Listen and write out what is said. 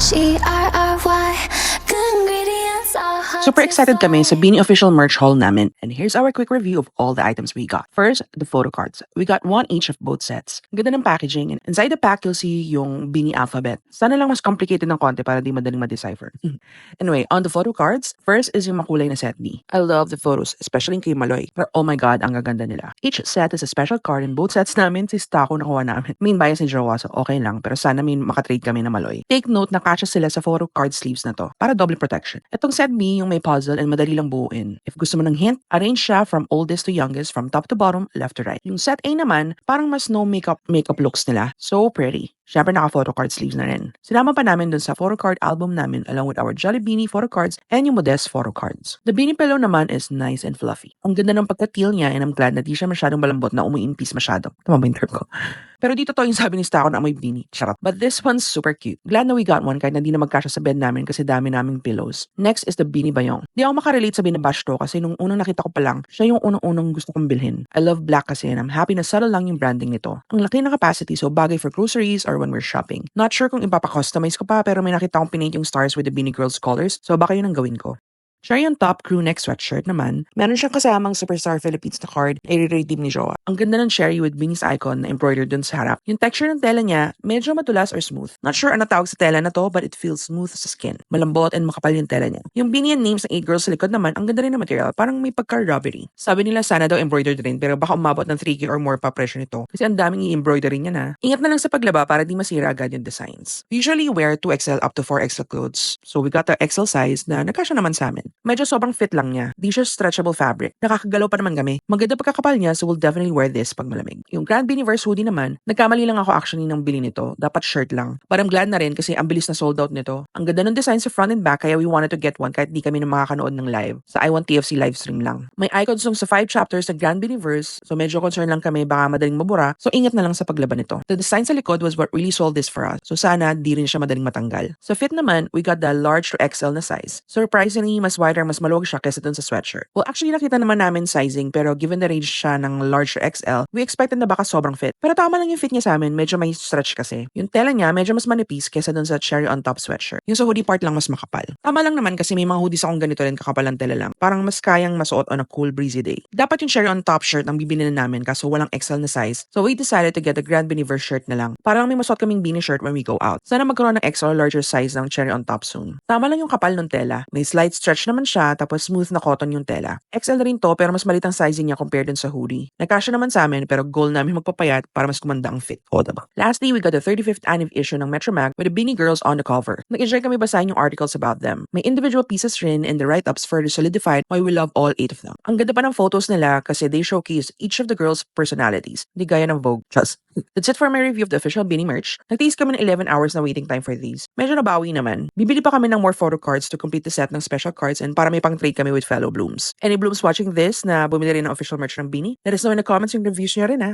H-E-R-R-Y. Good ingredients all hard Super to excited kami sa find. Beanie official merch haul namin. And here's our quick review of all the items we got. First, the photo cards. We got one each of both sets. Ang ganda ng packaging. And inside the pack, you'll see yung Beanie alphabet. Sana lang mas complicated ng konti para di madaling ma-decipher. Anyway, on the photo cards, first is yung makulay na set B. I love the photos, especially kay Maloy. Pero oh my god, ang gaganda nila. Each set is a special card and both sets namin si Stako nakuha namin. Main bias ni Jowa, so okay lang. Pero sana may makatrade kami na Maloy. Take note na kasya sila sa photo card sleeves na to para double protection. Itong set B yung may puzzle and madali lang buuin. If gusto mo ng hint, arrange siya from oldest to youngest, from top to bottom, left to right. Yung set A naman, parang mas no makeup looks nila. So pretty. Siyempre naka-photo card sleeves na rin. Sinama pa namin dun sa photo card album namin along with our Jolly Beanie photo cards and yung Modest photo cards. The Beanie pillow naman is nice and fluffy. Ang ganda ng pagka-teal niya and I'm glad na di siya masyadong malambot na umuimpis masyado. Tama ba yung term ko? Pero dito to yung sabi ni Stako na amoy beanie. Charot. But this one's super cute. Glad na we got one kahit na di na magkasya sa bed namin kasi dami naming pillows. Next is the Beanie Bayong. Di ako makarelate sa binabash to kasi nung unang nakita ko pa lang, siya yung unang-unang gusto kong bilhin. I love black kasi and I'm happy na subtle lang yung branding nito. Ang laki ng capacity so bagay for groceries or when we're shopping. Not sure kung ipapa-customize ko pa pero may nakita akong pinaint yung stars with the Beanie Girls colors so baka yun ang gawin ko. Cherry on top crew neck sweatshirt naman, meron siyang kasamang Superstar Philippines na card na i-rate din ni Jowa. Ang ganda ng cherry with Beanie's icon na embroidered dun sa harap. Yung texture ng tela niya, medyo matulas or smooth. Not sure ano tawag sa tela na to but it feels smooth sa skin. Malambot and makapal yung tela niya. Yung Beanie and names ng 8 girls sa likod naman, ang ganda rin ng material. Parang may pagka-rubbery. Sabi nila sana daw embroidered rin pero baka umabot ng 3K or more pa presyo nito kasi ang daming i-embroidery niya na. Ingat na lang sa paglaba para di masira agad yung designs. We usually wear 2XL up to 4XL clothes. So we got the XL size na nagkasya naman sa amin. Medyo sobrang fit lang niya. Di siya stretchable fabric. Nakakagalaw pa naman kami. Maganda pagkakapal niya so we'll definitely wear this pag malamig. Yung Grand Beanieverse hoodie naman, nagkamali lang ako actually ng bili nito. Dapat shirt lang. But I'm glad na rin kasi ang bilis na sold out nito. Ang ganda ng design sa front and back kaya we wanted to get one kahit di kami na makakanood ng live. Sa I Want TFC live stream lang. May icons sa 5 chapters sa Grand Beanieverse so medyo concern lang kami baka madaling mabura so ingat na lang sa paglaban nito. The design sa likod was what really sold this for us. So sana di rin siya madaling matanggal. Sa fit naman, we got the large to XL na size. Surprisingly, mas wider, mas maluwag siya kaysa dun sa sweatshirt. Well, actually nakita naman namin sizing pero given the range siya ng large to XL, we expected na baka sobrang fit. Pero tama lang yung fit niya sa amin, medyo may stretch kasi. Yung tela niya medyo mas manipis kaysa dun sa cherry on top sweatshirt. Yung sa hoodie part lang mas makapal. Tama lang naman kasi may mga hoodies akong ganito rin kakapal ang tela lang. Parang mas kayang masuot on a cool breezy day. Dapat yung cherry on top shirt ang bibili na namin kaso walang XL na size. So we decided to get a Grand Beanieverse shirt na lang. Parang may masuot kaming beanie shirt when we go out. Sana magkaroon ng XL or larger size ng cherry on top soon. Tama lang yung kapal ng tela. May slight stretch naman siya tapos smooth na cotton yung tela. XL na rin to pero mas maliit ang sizing niya compared dun sa hoodie. Nagkasya naman sa amin pero goal namin magpapayat para mas kumanda ang fit. O, diba? Lastly, we got the 35th anniv issue ng Metro Mag with the Beanie Girls on the cover. Nag-enjoy kami basahin yung articles about them. May individual pieces rin and the write-ups further solidified why we love all 8 of them. Ang ganda pa ng photos nila kasi they showcase each of the girls' personalities. Hindi gaya ng Vogue. Just. That's it for my review of the official Beanie merch. Nagtiis kami ng 11 hours na waiting time for these. Medyo nabawi naman. Bibili pa kami ng more photo cards to complete the set ng special cards and para may pang-trade kami with fellow Blooms. Any Blooms watching this na bumili rin ng official merch ng Beanie? Let us know in the comments yung reviews nyo rin ha.